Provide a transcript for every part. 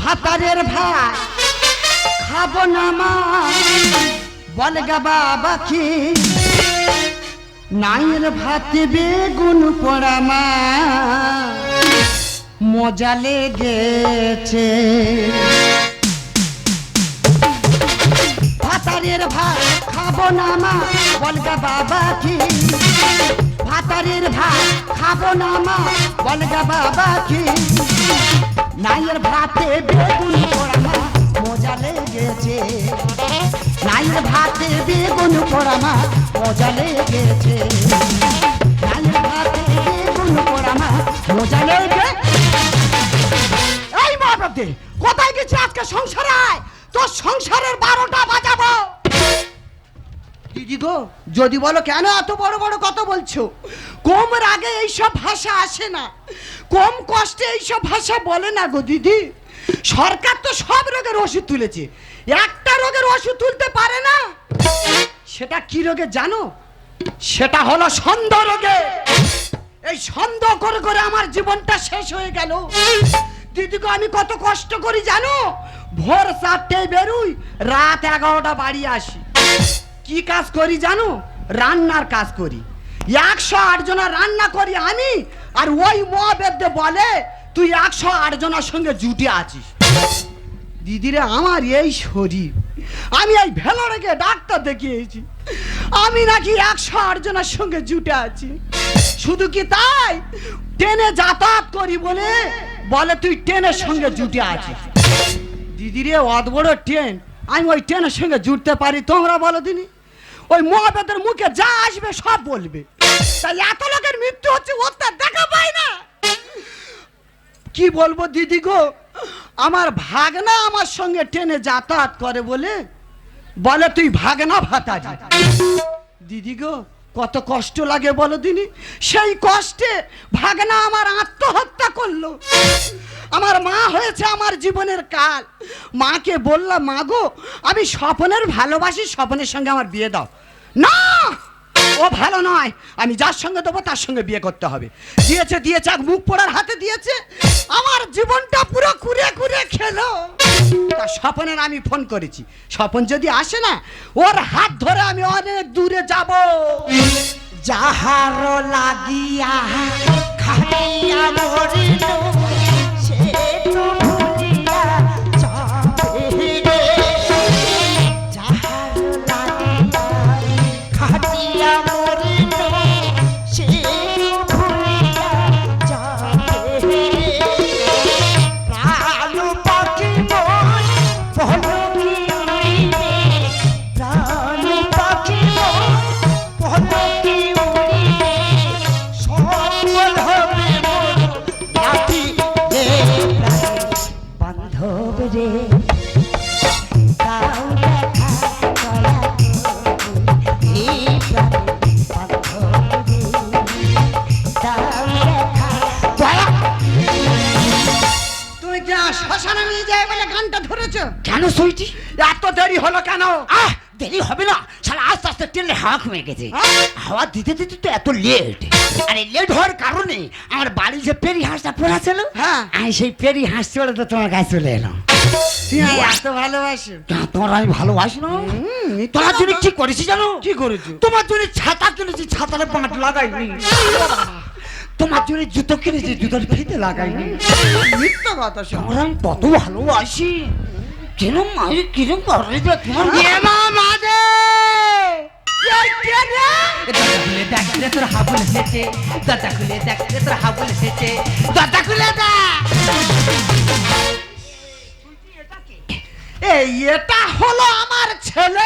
ভাতারের ভাত খাবো না মা বলে গা বাবা কি নাইয়ের ভাতে বেগুন পোড়া মা মজা লেগেছে ভাতারের ভাত খাবো না মা বলে গা বাবা কি ভাতারের ভাত খাবো না মা বলে গা বাবা কি নাইয়ের ভাতে বেগুন পোড়া মা মজা লেগেছে নাইয়ের ভাতে বেগুন পোড়া মা মজা লেগেছে নাইয়ের ভাতে বেগুন পোড়া মা মজা লেগে এই মা বাপে কোথায় গেছে আজকে সংসারে আয় তোর সংসারের 12টা বাজাবো দিদি গো যদি বলো কেন এত বড় বড় কথা বলছো কম রাগে এইসব ভাষা আসে না কম কষ্টে এইসব ভাষা বলে না গো দিদি সরকার তো সব রোগের ওষুধ তুলেছে একটা রোগের ওষুধ তুলতে পারে না সেটা কি রোগে জানো সেটা হলো সন্দেহ রোগে এই সন্দেহ করে করে আমার জীবনটা শেষ হয়ে গেল দিদি গো আমি কত কষ্ট করি জানো ভোর 4টায় বেরোই রাত 11টা বাড়ি আসি কি কাজ করি জানো রান্নার কাজ করি 108 জনা রান্না করি আমি আর ওই মহাবেদ্যে বলে তুই 108 জনের সঙ্গে জুটে আছিস দিদিরে আমার এই শরীর আমি এই ভেলোরেকে ডাক্তার দেখিয়েছি আমি নাকি 108 জনের সঙ্গে জুটে আছি শুধু কি তাই ট্রেনে যাতায়াত করি বলে বলে তুই ট্রেনের সঙ্গে জুটে আছিস দিদিরে অত বড় ট্রেন আমি ওই ট্রেনের সঙ্গে জুটতে পারি তোমরা বলো দিনি ওই মহাবেদের মুখে যা আসবে সব বলবে তাই এত লোকের মৃত্যু হচ্ছে ওর তা দেখা পাই না কি বলবো দিদি গো আমার ভাগনা আমার সঙ্গে ট্রেনে যাতায়াত করে বলে তুই ভাগনা ভাতাজি দিদি গো কত কষ্ট লাগে বলো দিনি সেই কষ্টে ভাগনা আমার আত্মহত্যা করলো আমার মা হয়েছে আমার জীবনের কাল মাকে বললাম মা গো আমি স্বপনের ভালোবাসি স্বপনের সঙ্গে আমার বিয়ে দাও না ও ভালো নয় আমি যার সঙ্গে দেবো তার সঙ্গে বিয়ে করতে হবে দিয়েছে মুখ পোড়ার হাতে দিয়েছে আমার জীবনটা পুরো কুড়ে কুড়ে খেলো তা স্বপনের আমি ফোন করেছি স্বপন যদি আসে না ওর হাত ধরে আমি অনেক দূরে যাব যাহার লাগিয়া খাইয়া মরিল সে তো ভুলিয়া যাবে রে যাহার লাগিয়া খাইয়া মরিল সে তো ভুলিয়া যাবে রে প্রাণ পাখি মন পলকি উড়িবে প্রাণ পাখি মন পলকি উড়িবে সকল হবে মোর নাতি রে বান্ধব রে তাও দেখা দয়া এই প্রাণ বান্ধব রে তাও দেখা দয়া তুমি কি শ্মশানে নিয়ে যাই বলে গানটা ধরেছো কেন সুইটি এত দেরি হলো কেন দেরি হবে না শালা আস্তে আস্তে ট্রেনে হাওয়া কমে গেছে হ্যাঁ? হাওয়া দিতে দিতে তো এত লেট আরে লেট হওয়ার কারণে আমার বাড়ি যে পেরি হাঁসটা পড়া ছিল হ্যাঁ। আমি সেই পেরি হাঁস চলে তো তোমার কাছে চলে এলাম তুমি এত ভালোবাসো তোমার আমি ভালোবাসি না তোমার জন্য কি করেছি জানো কি করেছো তোমার জন্য ছাতা কিনেছি ছাতারে পাঁট লাগাইনি তোমার জন্য জুতো কিনেছি জুতোর ফিতে লাগাইনি মিথ্যা কথা শোনো তোমার আমি কত ভালোবাসি কিরম মাঝে কিরম করে যে তোমার মা মাদে এই কে রে দরজা খুলে দেখ রে তোর হাবুল এসেছে দরজা খুলে দেখ রে তোর হাবুল এসেছে দরজা খুলে দেখ এই এটা হলো আমার ছেলে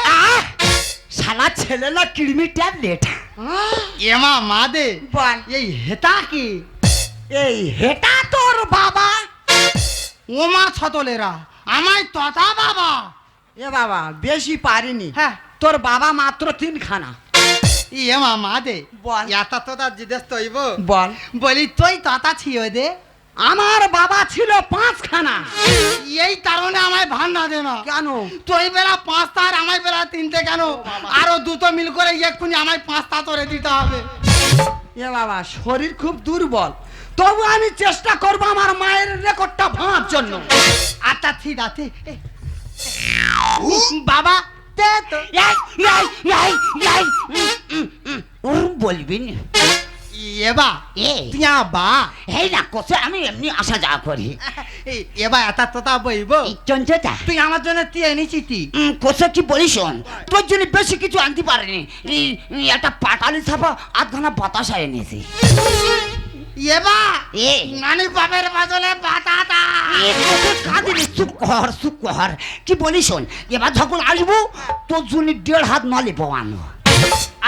শালা ছেলে না কিডনি ট্যাবলেট এমা মাদে বল এই হেতা কি এই হেটা তোর বাবা ওমা ছতলেরা আমায় তথা বাবা এ বাবা বেশি পারিনি হ্যাঁ তোর বাবা মাত্র 3 খানা এমা মা দে বল। এত তোতা জিজ্ঞেস তৈব বল বলি তুই তথা ছিল দে আমার বাবা ছিল 5 খানা এই কারণে আমায় ভান্ডা দে না কেন তুই বেলা 5টা আর আমায় বেলা 3টে কেন আরো দুটো মিল করে এক্ষুনি আমায় 5টা তোরে দিতে হবে এ বাবা শরীর খুব দুর্বল তবু আমি চেষ্টা করব আমার মায়ের রেকর্ডটা ভাঙার জন্য আচ্ছা ঠিক আছে বাবা দে তো ওরম বলবি না। এবা এ তুই বা এই না কোসে আমি এমনি আসা যাওয়া করি। এবা এটা তোতা বইব এই চঞ্চটা তুই আমার জন্য তুই এনেছি তুই কোসে কি বলিস শোন, তোর জন্য বেশি কিছু আনতে পারিনি। একটা পাটালি ছাপা আধখানা বাতাসা এনেছি। এবা এ নানি বাপের বদলে বাতাটা কাঁদিনি, চুপ কর। কি বলিস শোন, এবার যখন আসবো তোর জন্য 1.5 হাত মালি পাওয়ানো।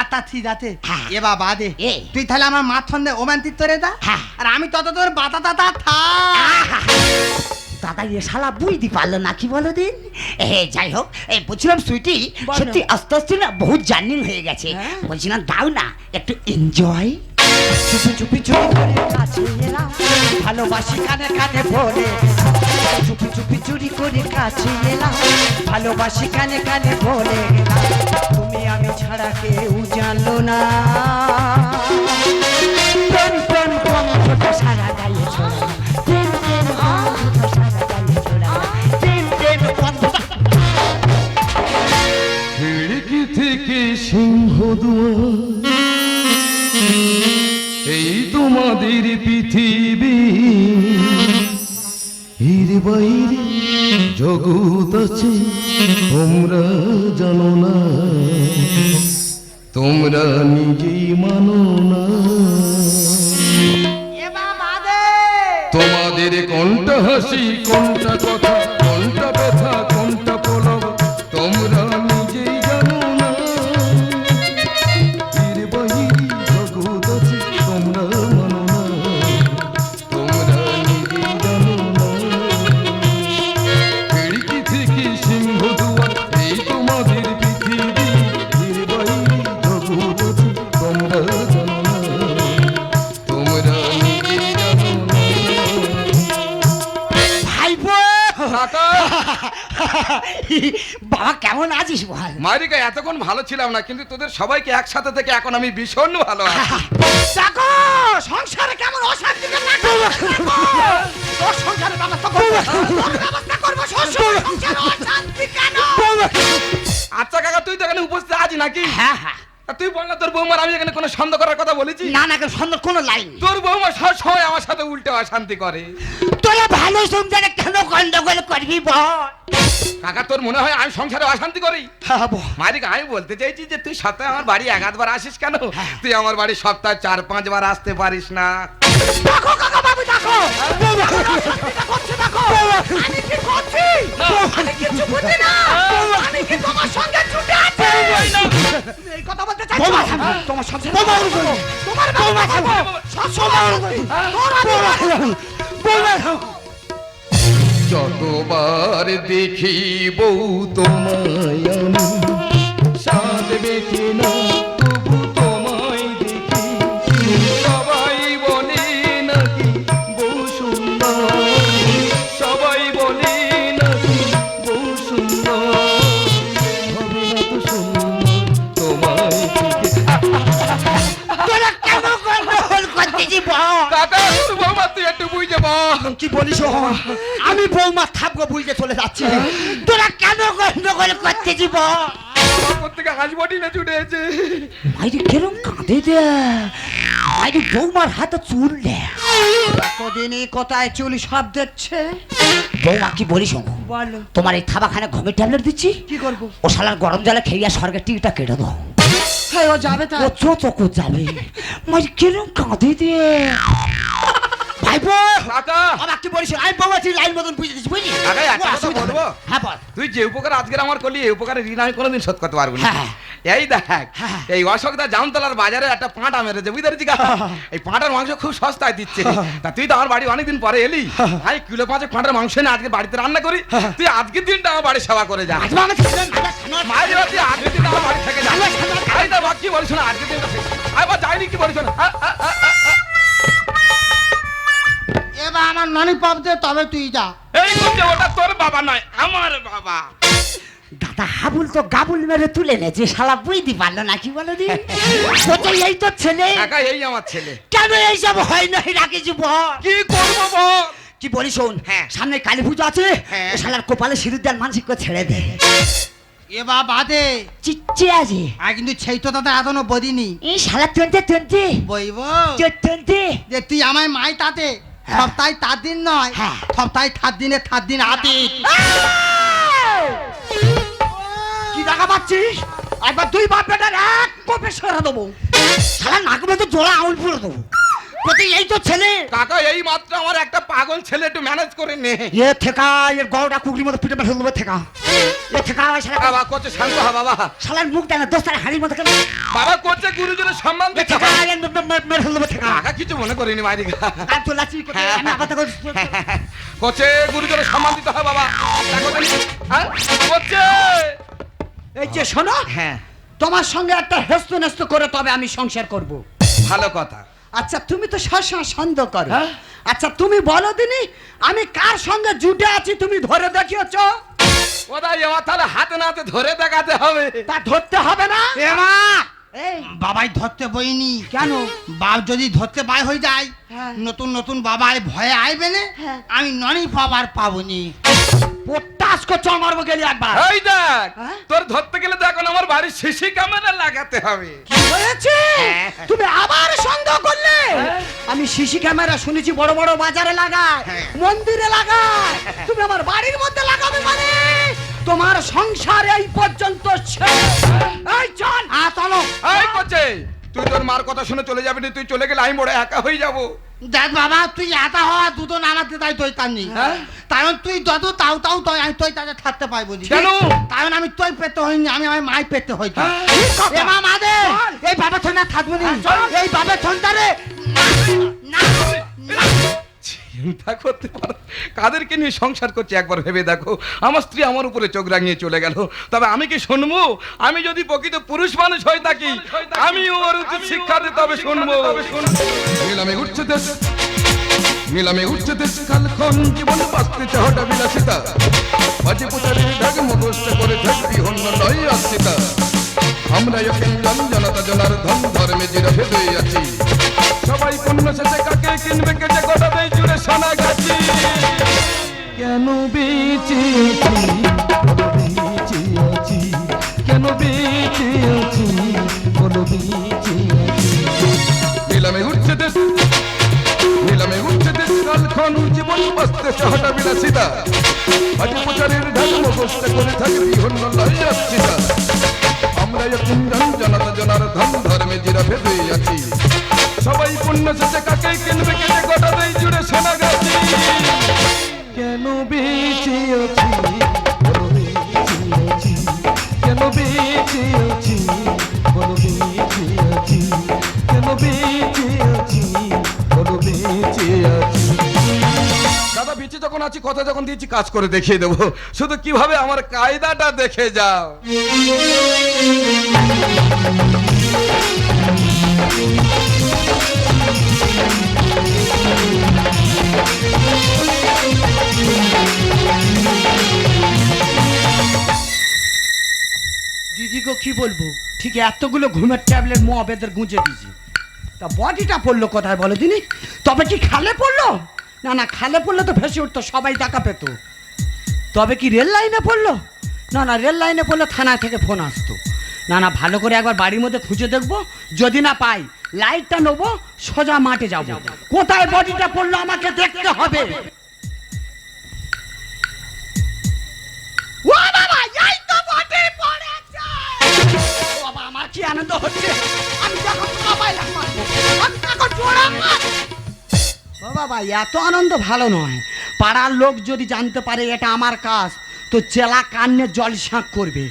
আচ্ছা ঠিক আছে হ্যাঁ। এবা বাদে এ। তুই তাহলে আমার মাথ ফন্দে ওমান্তি তোরে দা হ্যাঁ। আর আমি তত তোর বাতাটা থা দাদা এ শালা বুঝতে পারলো না, কি বলো দিন। যাই হোক, বলছিলাম সুইটি, বলো। সত্যি আস্তে আস্তে না বহুত জার্নিং হয়ে গেছে। হ্যাঁ। বলছিলাম দাও না একটু এনজয়। চুপি চুপি চুরি করে কাছে এলাম, ভালোবাসি কানে কানে বলে। চুপি চুপি চুরি করে কাছে এলাম, ভালোবাসি কানে কানে বলে গেলাম। তুমি আমি ছাড়া কেউ জানলো না। প্রেম প্রেম বন্ধ সারা গায়ে ছড়া, প্রেম প্রেম বন্ধ সারা গায়ে ছড়া, প্রেম প্রেম বন্ধ। খিড়কি থেকে সিংহ দুয়ার, এই তোমাদের পৃথিবী, এর বাইরে জগৎ আছে তোমরা জানো না, তোমরা নিজেই মানো না। এবা বাদে তোমাদের কোনটা হাসি, কোনটা কথা, কোনটা ব্যথা, কোনটা পলব, তোমরা নিজেই জানো না। এর বাহিরে জগৎ আছে তোমরা মানো না, তোমরা নিজেই জানো না। খিড়কি থেকে সিংহ দুয়ার, এই তোমাদের পৃথিবী, এর বাহিরে জগৎ আছে তোমরা জানো না, তোমরা নিজেই জানো না। ভাইপো কাকা বাবা কেমন আছিস বল? মারিকা এতক্ষণ ভালো ছিলাম না, কিন্তু তোদের সবাইকে একসাথে থেকে এখন আমি ভীষণ ভালো আছি। দেখো সংসারে কেমন অশান্তি তোর সংসারের ব্যবস্থা করবো, তোর ব্যবস্থা করবো, শ্বশুর সংসারে অশান্তি কেন? আচ্ছা কাকা, তুই তো এখানে উপস্থিত আছিস নাকি? হ্যাঁ হ্যাঁ, তা তুই বল না তোর বৌমার আমি এখানে কোনো সন্দেহ করার কথা বলেছি? না না সন্দেহ কোনো লাইন। তোর বৌমা সব সময় আমার সাথে উল্টে অশান্তি করে। তোরা ভালো সংসারে কেন গন্ডগোল করবি বল? কাকা তোর মনে হয় আমি সংসারে অশান্তি করি? মারিকা আমি বলতে চাইছি যে তুই সপ্তাহে আমার বাড়ি 1-8 বার আসিস কেন? তুই আমার বাড়ি সপ্তাহে 4-5 বার আসতে পারিস না? দেখো কাকা বাবু, দেখো অশান্তিটা করছে, দেখো আমি কি করছি, আমি কিছু বুঝি না, আমি কি তোমার সঙ্গে ছুটে আছি? এই কথা বলতে চাইছো? তোমার সংসার তোমার বৌমা থাকবো, সবসময় তোর আমি যতবার দেখি বউ তোমায় আমি সাথ বেঁচে না, তবু তোমায় দেখি। সবাই বলে নাকি বউ সুন্দর, সবাই বলে নাকি বউ সুন্দর, হবে না তো সুন্দর তোমায় দেখে। তোরা কেন গন্ডগোল করতেছি বল? কাকা তোর বৌমা তুই একটু বুঝে বল। কি বলিস? আমি বৌমা থাকবো বুঝতে চলে যাচ্ছি। তোরা কেন গন্ডগোল করতেছি বল? আমার থেকে হাসবটি না ছুটে এসে। মাইরে কেরম কাঁদে দে, মাইরে বৌমার হাতে চুল দে। কদিনই কোথায় চুলি সব দেখছে। বৌমা কি বলিস শোনো, বলো তোমার এই থাবাখানে ঘুমের ট্যাবলেট দিচ্ছি, কি করবো? ও শালার গরম জলে খেয়ে স্বর্গের টিকিটটা কেটে দাও। হ্যাঁ ও যাবে তা? ও চোখ যাবে। মাইরে কেরম কাঁদে দে ভাইপো। কাকা আমার কি বলিস, আমি বৌমা তুই লাইন মতন বুঝে দিচ্ছি বুঝলি? কাকা, একটা ও কথা অসুবিধা বলবো? নেই। হ্যাঁ বল। তুই যে উপকার আজকের আমার করলি, এই উপকারের ঋণ আমি কোনোদিন শোধ করতে পারবো না। হ্যাঁ। এই দেখ, হ্যাঁ। এই অশোকদা জামতলার বাজারে একটা পাঁটা মেরেছে, বুঝতে পারছিস? এই পাঁটার মাংস খুব সস্তায় দিচ্ছে। তা তুই তো আমার বাড়ি অনেকদিন পরে এলি, আমি কিলো 5 পাঁটার মাংস এনে আজকে বাড়িতে রান্না করি। তুই আজকের দিনটা আমার বাড়ি সেবা করে যা। আজকে আমি ছেলে মাঝে মাঝে আজকের দিনটা আমার বাড়ি থেকে যা। এই তো বাকি বলিস না, আজকের দিনটা আবার যাইনি কি বলিস না। এবার আমার নানি পাপ দে, তবে তুই যা। এই করছে, ওটা তোর বাবা নয়, আমার বাবা। দাদা হাবুল তো গাবুল মেরে তুলে নেছে, শালা বুঝতে পারলো না, কি বলো দি? তোর এই তো ছেলে, কাকা এই আমার ছেলে। কেন এইসব হয় না রাখিস বল? কি করবো বল? কি বলি শোন, হ্যাঁ। সামনে কালী পুজো আছে, হ্যাঁ। এ শালার কপালে সিঁদুর দেন মানসিক করে ছেড়ে দে। এবার বাদে চিচ্ছে আছে আর কিন্তু সেই তো দাদা এখনো বদিনি এই শালা টনতে বইব টনতে যে তুই আমার মাই তাতে হ্যাঁ। সপ্তাহে 4 দিন নয় হ্যাঁ। সপ্তাহে 4 দিনে 4 দিন আতি কি দেখা পাচ্ছিস? একবার দুই বাপ বেটার এক কোপে সরা দেবো। শালা নাকে মতো জোড়া আউল পুরো দেবো। প্রতি এই তো ছেলে কাকা এই মাত্র আমার একটা পাগল ছেলে একটু ম্যানেজ করে নে। এ থেকা এর গড়টা কুকুরির মতো পিঠে ফেলে দেবো থেকা। এ থেকা শালা বাবা করছে শান্ত হ বাবা। শালার মুখ দেয় না দোস্তার হাড়ির মতো কেন? বাবা করছে গুরুজনের সম্মান এ দিতে থেকা হয়। মেরে ফেলে দেবো থেকা। কাকা কিছু মনে করিনি মাইরিকা। আর তো লাচি করতে আমি আপাতত করছি। করছে গুরুজনের সম্মান দিতে হয় বাবা। দেখো দেখি। হ্যাঁ করছে। এই যে শোনো, হ্যাঁ তোমার সঙ্গে একটা হেস্ত নেস্ত করে তবে আমি সংসার করব। ভালো কথা। আচ্ছা তুমি তো সবসময় সন্দেহ করো। হ্যাঁ? আচ্ছা তুমি বলো দিনি আমি কার সঙ্গে জুটে আছি তুমি ধরে দেখিয়েছ? ওদাই এবার তাহলে হাতে নাতে ধরে দেখাতে হবে। তা ধরতে হবে না? এমা এই বাবাই ধরতে বইনি কেন? বাপ যদি ধরতে বাই হয়ে যায় হ্যাঁ। নতুন নতুন বাবাই ভয়ে আইবে না হ্যাঁ। আমি ননি পাবার পাবনি পোটাস করছো মারবো গেলি একবার। এই দেখ হ্যাঁ? তোর ধরতে গেলে তো এখন আমার বাড়ির সিসি ক্যামেরা লাগাতে হবে। কি হয়েছে? তুমি আবার সন্দেহ করলে? আমি সিসি ক্যামেরা শুনেছি বড় বড় বাজারে লাগায়, মন্দিরে লাগায়, তুমি আমার বাড়ির মধ্যে লাগাবে মানে? তোমার সংসার এই পর্যন্ত শেষ। এই চল চলো এই করছে তুই তোর মার কথা শুনে চলে যাবি না, তুই চলে গেলে আমি বড় একা হয়ে যাবো। দেখ বাবা তুই একা হওয়া দুটো নামাতে তাই তুই তার নেই হ্যাঁ? কারণ তুই যত তাও তাও তুই আমি তুই তাদের থাকতে পাই বুঝি কেন? কারণ আমি তুই পেতে হইনি আমি আমার মাই পেতে হইতাম হ্যাঁ? এমা মাদে এই বাবা থন না থাকবো নি এই বাবা থন তারে চিন্তা করতে পারো কাদেরকে নিয়ে সংসার করছে একবার ভেবে দেখো। আমার স্ত্রী আমার উপরে চোখ রাঙিয়ে চলে গেল, তবে আমি কি শুনবো? আমি যদি প্রকৃত পুরুষ মানুষ হয়ে থাকি আমি ওর উচিত শিক্ষা দিতে হবে, শুনবো। নিলামে উঠছে দেশ, নিলামে উঠছে দেশ কালক্ষণ জীবন বাঁচতে চাহটা বিলাসিতা বাজে পোতারে ঢাক মুখস্থ করে থাকবি হন্য নয় আশ্রিতা। আমরা এখন জনতা জনার ধন ধর্মে জিরফে হয়ে আছি, সবাই পণ্য শেষে কাকে কিনবে কেটে গোটা দেয় জুড়ে সোনা গাছি। কেন বেঁচে আছি, কেন বেঁচে আছি, বলো বেঁচে আছি। নিলামে উঠছে দেশ, নিলামে উঠছে দেশ কালক্ষণ জীবন বাঁচতে চাহটা বিলাসিতা বাজে প্রচারের ঢাক মুখস্থ করে থাকবি হন্য নয় আশ্রিতা। আমরা এখন জনতা জনার ধন ধর্মে জিরফে হয়ে আছি, সবাই পণ্য শেষে কাকে কিনবে কেটে গোটা দেয় জুড়ে সোনা গাছি। কেন বেঁচে আছি, বলো বেঁচে আছি, কেন বেঁচে আছি, বলো বেঁচে আছি, কেন বেঁচে আছি, বলো বেঁচে আছি। দাদা বেঁচে যখন আছি কথা যখন দিয়েছি কাজ করে দেখিয়ে দেবো, শুধু কিভাবে আমার কায়দাটা দেখে যাও। দিদি গো কি বলবো, ঠিক এতগুলো ঘুমের ট্যাবলেট মহাবেদের গুঁজে দিয়েছি, তা বডিটা পড়লো কোথায় বলো দিনি? তবে কি খালে পড়লো? না না, খালে পড়লে তো ভেসে উঠতো, সবাই টাকা পেত। তবে কি রেল লাইনে পড়লো? না না, রেল লাইনে পড়লে থানা থেকে ফোন আসতো। না না, ভালো করে একবার বাড়ির মধ্যে খুঁজে দেখবো, যদি না পাই লাইটটা নেবো, সোজা মাঠে যাবো। কোথায় বডিটা পড়লো আমাকে দেখতে হবে। ও বাবা, এই তো বডি পড়েছে। ও বাবা, আমার কি আনন্দ হচ্ছে, আমি যখন মোবাইল মারবো, আমি তখন জোড়া মারবো। ও বাবা, এত আনন্দ ভালো নয়। পাড়ার লোক যদি জানতে পারে এটা আমার কাজ, তো চেলা কান্নে জল শাঁক করবে।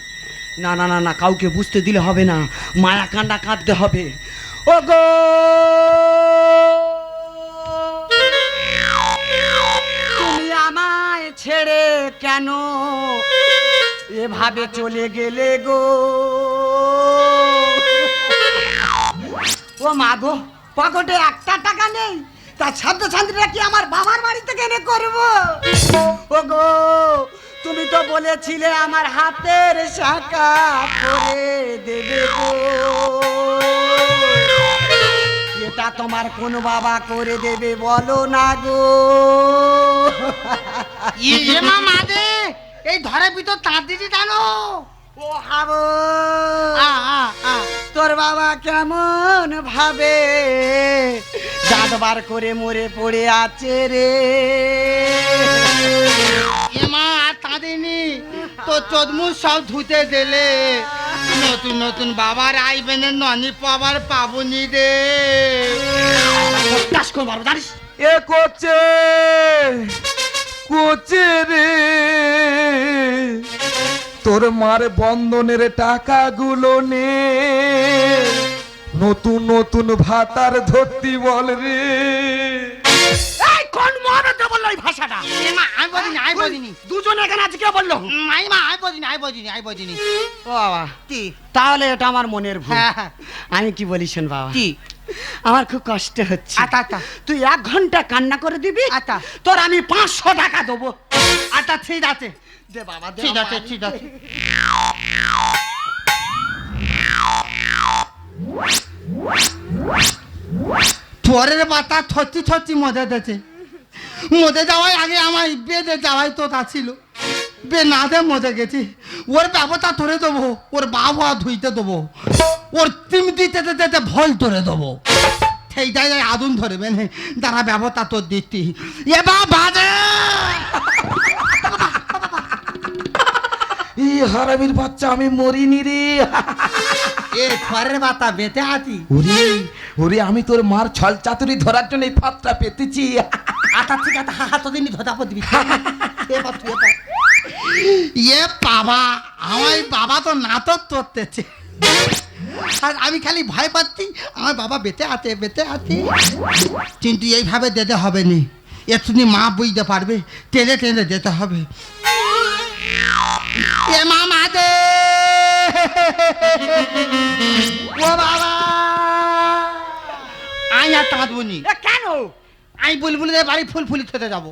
না না না না, কাউকে বুঝতে দিলে হবে না, মায়া কান্ডা কাঁদতে হবে। ও গো, তুমি আমায় ছেড়ে কেন এভাবে চলে গেলে গো? ও মা গো, পকেটে একটা টাকা নেই, তা ছাত্রছাত্রীরা কি আমার বাবার বাড়ি থেকে এনে করবো? ও গো, তুমি তো বলেছিলে আমার হাতের শাখা করে দেবে গো। সেটা তোমার কোন বাবা করে দেবে বলো না গো। ইয়ে মা মাদে এই ধরে ভিতর তাঁত দিছি জানো। ও হাবো আ আ আ তোর বাবা কেমন ভাবে দাঁত বার করে মরে পড়ে আছে রে। এ মা আর তাঁদিনি তো চোদমু সব ধুতে দিলে নতুন নতুন বাবার আইবেন ননি পাবার পাবনি রে। টাস করে মারবো জানিস। এ কোচে কোচে রে, তোর মার বন্ধনের টাকাগুলো নে, নতুন নতুন ভাতার ধরতি বল রে। এই কোন মহারাজা বললো এই ভাষাটা? এ মা আমি বলিনি আমি বলিনি দুজন এখানে আছে কে বললো? মাই মা আমি বলিনি আমি বলিনি আমি বলিনি। ও বাবা কি তাহলে এটা আমার মনের ভুল। হ্যাঁ, হ্যাঁ। আমি কি বলি শোন বাবা, কি আমার খুব কষ্ট হচ্ছে। আচ্ছা, আচ্ছা। তুই 1 ঘন্টা কান্না করে দিবি, আচ্ছা। তোর আমি 500 টাকা দেবো। আচ্ছা ঠিক আছে দে বাবা দে ঠিক বাবা, আছে আমি ঠিক আছে। পরের পাতা থচ্ছি থচ্ছি মদে দিয়েছে। মদে যাওয়াই আগে আমার বেদে যাওয়াই তো তা ছিল। বে না দে মদে গেছি, ওর ব্যবস্থা ধরে দেবো, ওর বাবা ধুইতে দেবো, ওর তিম দিতে দিতে ভল ধরে দেবো। সেইটাই আদুন ধরবে না, যারা ব্যবস্থা তোর দিতি এবার বাজে। এই হারামির বাচ্চা আমি মরিনি রে। এ পরের পাতা বেঁচে আছি। ওরে ওরে, আমি তোর মার ছল চাতুরি ধরার জন্য এই ফাতটা পেতেছি। আটা ঠিক আছে হাত দিনই ধরা দিবি। এ বাবা আমার বাবা তো নাটক করতেছে, আর আমি খালি ভয় পাচ্ছি আমার বাবা বেঁচে আছে বেঁচে আছে। কিন্তু এইভাবে যেতে হবে নি, এক্ষুনি মা বুঝতে পারবে, টেনে টেনে যেতে হবে। এ মা মা দে ও বাবা আই আর কাঁদবনি। এ কেন? আমি বুলবুলি বাড়ি ফুল ফুলি খেতে যাবো।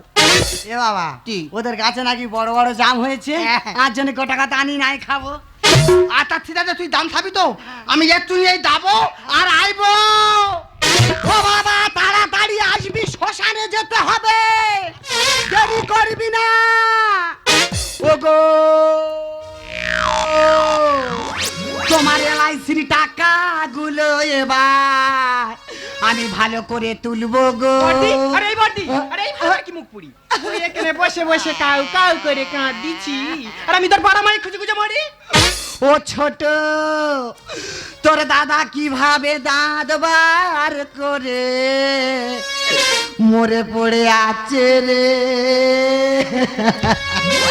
এ বাবা কি? ওদের গাছে নাকি বড় বড় জাম হয়েছে, হ্যাঁ। আর জন্য গোটা কথা আনি নাই খাবো। আচ্ছা ঠিক আছে তুই দাম খাবি তো, আমি একটু এই যাবো আর আইবো। ও বাবা তাড়াতাড়ি আসবি, শ্মশানে যেতে হবে, দেরি করবি না। ওগো তোমার LIC-র টাকাগুলো এবার আমি ভালো করে তুলবো গো। আরে এই বড়দি, আরে এই ভালো কি মুখ পুরি তুই এখানে বসে বসে কাউ কাউ করে কাঁদ দিছি, আর আমি তোর বড় মাই খুঁজে খুঁজে মরি। ও ছোট, তোর দাদা কিভাবে দাঁত বার করে মরে পড়ে আছে রে।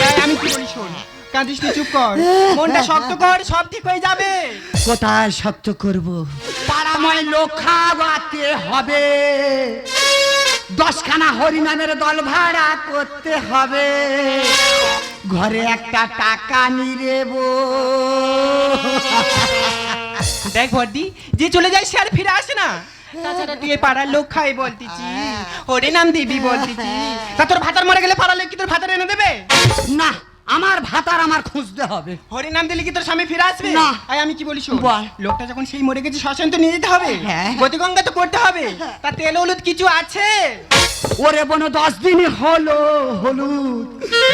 এই, আমি কি বলি শোন, কাঁদিস নি, চুপ কর, মনটা শক্ত কর, সব ঠিক হয়ে যাবে। কোথায় শক্ত করব? পাড়াময় লোক খাওয়াতে হবে, 10খানা হরিনামের দল ভাড়া করতে হবে, ঘরে একটা টাকা নিরেবো। দেখ বড়দি, যে চলে যায় সে আর ফিরে আসে না। তাছাড়া তুই এই পাড়ার লোক খাই বলতিছি, হরে নাম দিবি বলতিছি, তা তোর ভাতার মরে গেলে পাড়ার লোক কি তোর ভাতার এনে দেবে? না, আমার ভাতার আমার খুঁজতে হবে। হরে নাম দিলে কি তোর স্বামী ফিরে আসবে? না। আই আমি কি বলি শোন, বল। লোকটা যখন সেই মরে গেছে শ্মশান তো নিয়ে যেতে হবে, হ্যাঁ। গতিগঙ্গা তো করতে হবে, তা তেল হলুদ কিছু আছে? ওরে বোন 10 দিন হলো হলুদ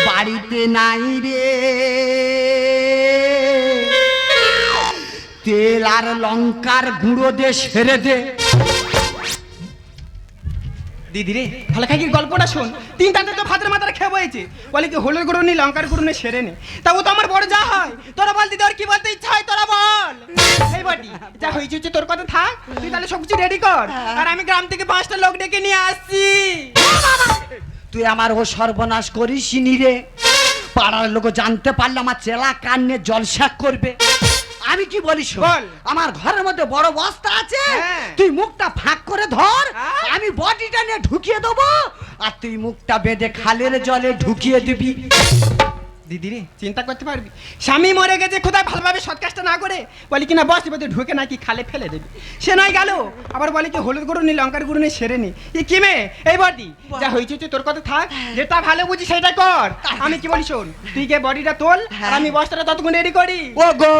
বাড়িতে নাই রে, তেল আর লঙ্কার গুঁড়ো দে সেরে দে। দিদি রে, ভালো খাইকির গল্পটা শোন। 3টাতে তো ভাতের মাথার খেয়ে বয়েছে, বলে কি হলুদ গুঁড়ো নি লঙ্কার গুঁড়ো নি সেরে নে, তা ও তো আমার বড় যা হয়। তোরা বল দিদি, ওর কি বলতে ইচ্ছা হয় তোরা বল। এই বাটি যা হয়েছে হচ্ছে, তোর কথা থাক, তুই তাহলে সবকিছু রেডি কর, আর আমি গ্রাম থেকে 5টা লোক ডেকে নিয়ে আসছি। তুই আমার ও সর্বনাশ করিস নি রে, পাড়ার লোক জানতে পারলে আমার চেলা কান্নে জলসা করবে। আমি কি বলিস বল। আমার ঘরের মধ্যে বড় বস্তা আছে, হ্যাঁ। তুই মুখটা ফাঁক করে ধর, হ্যাঁ। আমি বডিটা নিয়ে ঢুকিয়ে দেবো, আর তুই মুখটা বেঁধে খালের জলে ঢুকিয়ে দিবি। দিদি রে, চিন্তা করতে পারবি, স্বামী মরে গেছে, কোথায় ভালোভাবে সৎ কাজটা না করে বলি কিনা বস এবার ঢুকে নাকি খালে ফেলে দেবে, সে নয় গেল, আবার বলে কি হলুদ গুঁড়ো নি লঙ্কার গুঁড়ো নি সেরে নি। এ কি মে, এই বডি যা হয়েছে হচ্ছে, তোর কথা থাক, যেটা ভালো বুঝি সেটা কর। আমি কি বলি শোন, তুই গিয়ে বডিটা তোল, আর আমি বস্তাটা ততক্ষণ রেডি করি। ও গো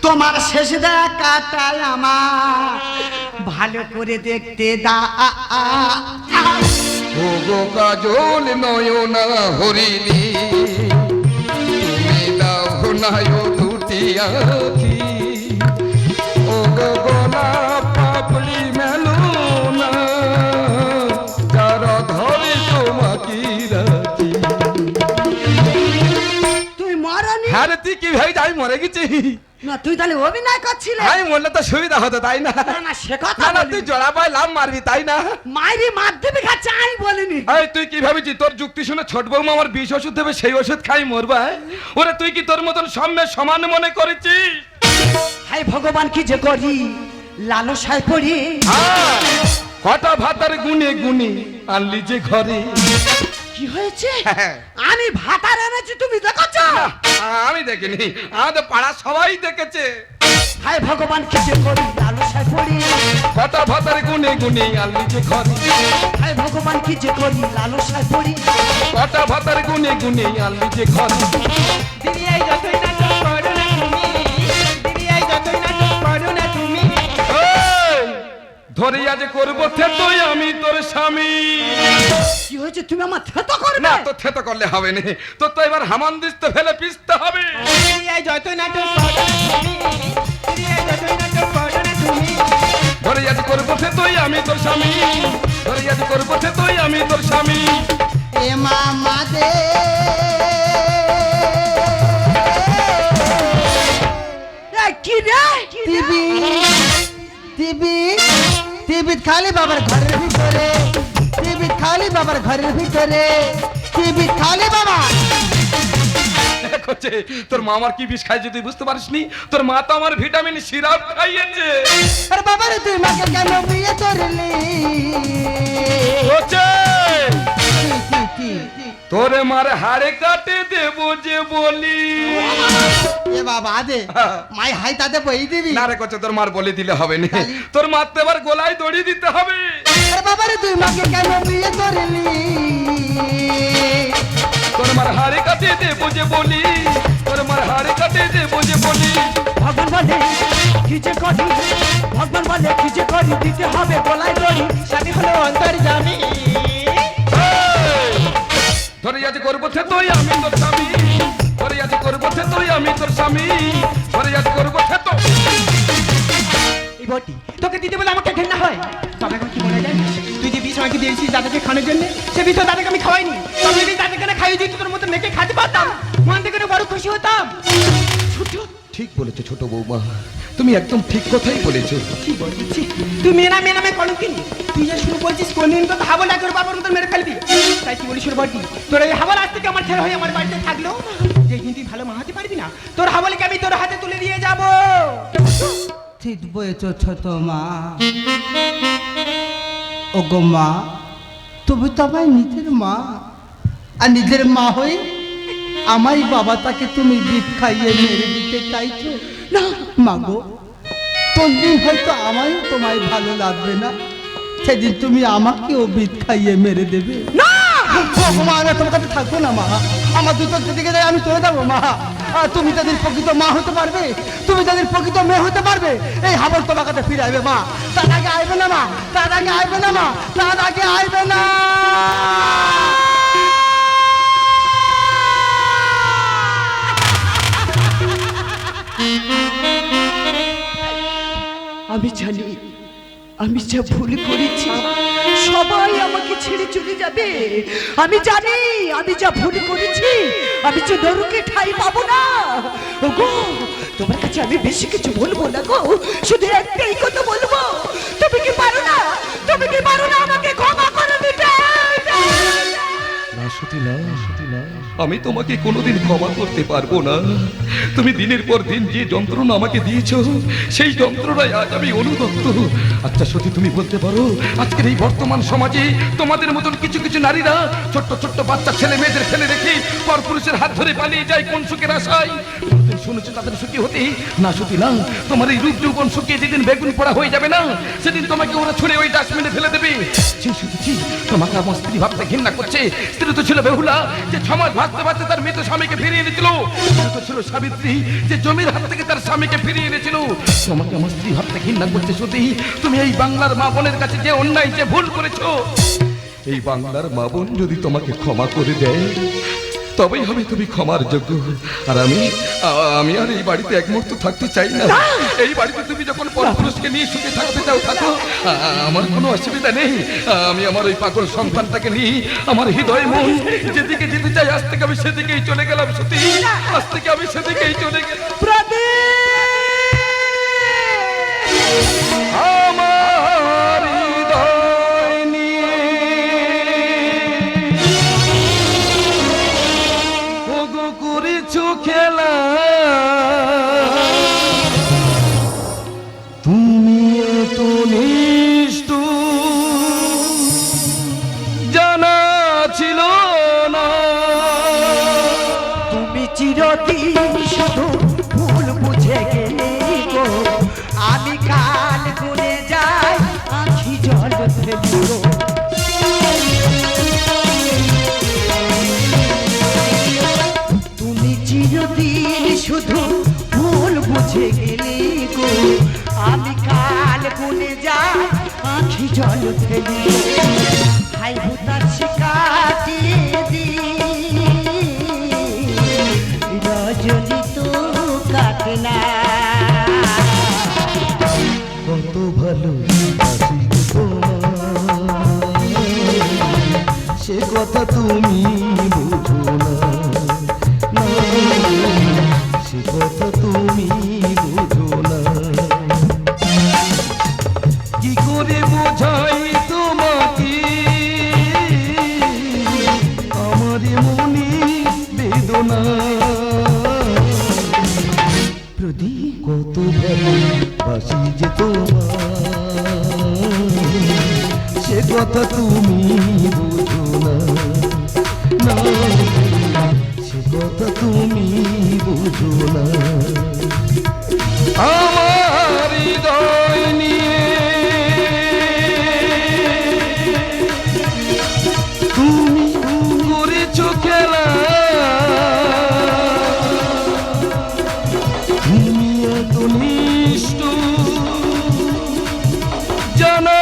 তোমার শেষ দেখাটাই আমার ভালো করে দেখতে ও গো কাজল নয়না হরিণী তুমি দাও নায় দুটি আখি ও গো গোলাপ পাপড়ি মেলো না যারা ধরে তোমাকে রাখি। তুই মরনি? হ্যাঁ রে, তুই কি ভাই আমি মরে গেছি? না তুই তাহলে অভিনয় করছিলে? আমি মরলে তো সুবিধা হতো তাই না? না না সে কথা না না, বলিনি। তুই জোড়া পায় লাভ মারবি তাই না? মাইরি মাধ্যমিক খাচ্ছে আমি বলিনি। এই তুই কি ভাবিছি তোর যুক্তি শুনে ছোট বৌমা আমার বিষ ওষুধ দেবে সেই ওষুধ খাই মরবা? ওরে তুই কি তোর মতন সামনে সমান মনে করেছিস? হাই ভগবান কি যে করি লালসায় পড়ি। কটা ভাতার গুনে গুনে আনলি যে ঘরে। কি হয়েছে? আমি ভাতার এনেছি তুমি দেখছো? আমি দেখিনি, আমাদের পাড়া সবাই দেখেছে। হাই ভগবান কি যে করি লালসায় পড়ি। কটা ভাতার গুনে গুনে আনলি যে ঘরে। হাই ভগবান কি যে করি লালসায় পড়ি। কটা ভাতার গুনে গুনে আনলি যে ঘরে। দিদি এই যতই নাটক করো না তুমি, দিদি এই যতই নাটক করো না তুমি। এই, ধরে আজ করবো থেতোই আমি তোর স্বামী। কি হয়েছে তুমি আমার থেতো করবে? না তো থেতো করলে হবে না, তোর তো এবার হামান দিস্তে ফেলে পিসতে হবে। দিদি এই যতই নাটক করো না তুমি, দিদি এই যতই নাটক করো না তুমি। ধরে আজ করবো থেতোই আমি তোর স্বামী। ধরে আজ করবো থেতোই আমি তোর স্বামী। এ মামা দে এই কি রে? টিভি টিভি টিভি খালি বাবার ঘরের ভিতরে, টিভি খালি বাবার ঘরের ভিতরে, টিভি খালি বাবা। করছে তোর মা আমার কি বিষ খাইছে তুই বুঝতে পারিসনি? তোর মা তো আমার ভিটামিন সিরাপ খাইয়েছে। আরে বাবা রে তুই মাকে কেন বিয়ে করলি? করছে কি তোরে মার হাড়ে কাটে দেবো যে বলি। এ বাবা দে মাই হাই তাতে বই দিবি। না রে করছে তোর মার বলে দিলে হবে না, তোর মারতে এবার গোলায় দড়ি দিতে হবে। আরে বাবা রে তুই মাকে কেন বিয়ে করলি? তোর মার হাড়ে কাটে দেবো যে বলি, তোর মার হাড়ে কাটে দেবো যে বলি। ভগবান বলে কি যে করি, ভগবান বলে কি যে করি, দিতে হবে গলায় দড়ি। স্বামী হলো অন্তর্যামী। ধরে আজ করবো থেতোই আমি তোর স্বামী। ধরে আজ করবো থেতোই আমি তোর স্বামী। ধরে আজ করবো থেতো। এই বটি তোকে দিতে বলে আমাকে ঘেন্না হয়। তবে এখন কি মনে যায়, তুই যে বিষ আমাকে দিয়েছিস দাদাকে খাওয়ানোর জন্য, সে বিষ দাদাকে আমি খাওয়াইনি। তবে যদি দাদাকে না খাইয়ে দিত তোর মতো মেয়েকে খাতে পারতাম, মন থেকে বড় খুশি হতাম। ঠিক বলেছো ছোট বৌমা, তুমি একদম ঠিক কথাই বলেছো। কি বলছিস তুই মেয়ে নামে কলঙ্কিনি? তুই যে শুরু বলছিস কোনদিন তো হাবল একবার বাবার মতো মেরে ফেলবি। তাই কি বলিস বটি, তোর এই হাবল আজ থেকে আমার ছেলে হয়ে আমার বাড়িতে থাকলো, যেদিন তুই ভালো মাহাতে পারবি না তোর হাবলকে আমি তোর হাতে তুলে দিয়ে যাব। ঠিক বলেছ ছোট মা। ও গো মা, তুমি তো আমার নিজের মা, আর নিজের মা হয়ে আমাই বাবা তাকে তুমি বিষ খাইয়ে মেরে দিতে চাইছো না? মা গো, কোনদিন হয়তো আমায় তোমায় ভালো লাগবে না, সেদিন তুমি আমাকেও বিষ খাইয়ে মেরে দেবে। না মা, আমি তোমার কাছে থাকবো না মা, আমার দুটো দিকে যাই আমি চলে যাবো মা। আর তুমি তাদের প্রকৃত মা হতে পারবে, তুমি তাদের প্রকৃত মেয়ে হতে পারবে, এই হাবল তোমার কাছে ফিরে আসবে মা। তার আগে আইবে না মা, তার আগে আইবে না মা, তার আগে আইবে না। আমি জানি আমি যা ভুল করেছি সবাই আমাকে ছেড়ে চলে যাবে। আমি জানি আমি যা ভুল করেছি আমি যে নরকে ঠাই পাবো না। ওগো তোমার কাছে আমি বেশি কিছু বলবো না গো, শুধু একটাই কথা বলবো, তুমি কি পারো না, তুমি কি পারো না আমাকে ক্ষমা করে দিতে? না সতী না, আমি তোমাকে কোনোদিন ক্ষমা করতে পারবো না। তুমি দিনের পর দিন যে যন্ত্রণা আমাকে দিয়েছো সেই যন্ত্রণায় আজ আমি অনুতপ্ত। আচ্ছা সতী, তুমি বলতে পারো আজকের এই বর্তমান সমাজে তোমাদের মতন কিছু কিছু নারীরা ছোট্ট ছোট্ট বাচ্চা ছেলে মেয়েদের ফেলে রেখে পরপুরুষের হাত ধরে পালিয়ে যায় কোন সুখের আশায়? শুনেছো তাদের সুখী হতে? না সতী না, তোমার এই রূপ যৌবন শুকিয়ে যেদিন বেগুন পোড়া হয়ে যাবে না, সেদিন তোমাকে ওরা ছুঁড়ে ওই ডাস্টবিনে ফেলে দেবে। ছি সতী ছি, তোমাকে আমার স্ত্রী ভাবতে ঘৃণা করছে। স্ত্রী তো ছিল বেহুলা যে সমাজ ভাবতে ভাবতে তার মৃত স্বামীকে ফিরিয়ে এনেছিল। দ্বিতীয় তো ছিল সাবিত্রী যে জমির হাত থেকে তার স্বামীকে ফিরিয়ে এনেছিল। তোমাকে আমার স্ত্রী ভাবতে ঘৃণা করছে সতী। তুমি এই বাংলার মা বোনের কাছে যে অন্যায় যে ভুল করেছো, এই বাংলার মা বোন যদি তোমাকে ক্ষমা করে দেয় তবেই হবে তুমি ক্ষমার যোগ্য। আর আমি আর এই বাড়িতে এক মুহূর্ত থাকতে চাই না। এই বাড়িতে তুমি যখন পরপুরুষকে নিয়ে সুখে থাকতে চাও থাকো, আমার কোনো অসুবিধা নেই। আমি আমার ওই পাগল সন্তানটাকে নিয়ে আমার হৃদয় মন যেদিকে যেতে চাই আজ থেকে আমি সেদিকেই চলে গেলাম সত্যি। আজ থেকে আমি সেদিকেই চলে গেলাম। আমার হৃদয় নিয়ে ওগো করেছো খেলা, তুমি এত নিষ্ঠুর জানা ছিল না। তুমি চিরদিন শুধু ভুল বুঝে গেলে গো, আমি কাল গুনে যাই আখি জল ফেলি গো। তুমি চিরদিন শুধু ভুল বুঝে গেলে গো, আমি কাল গুনে যাই আখি জল ফেলি গো। হাই হুতার শিকাটিয়ে দিই রজনী তো কাটে না। কত ভালো সে কথা তুমি বুঝো না, সে কথা তুমি বুঝো না। কি করে বোঝাই তোমাকে আমার মনে বেদনা। প্রদীপ কত ভালোবাসি যে তোমার, সে কথা তুমি বুঝো না, সে কথা তুমি বুঝো না। আমার হৃদয় নিয়ে তুমি করেছো খেলা, তুমি এত নিষ্ঠুর জানা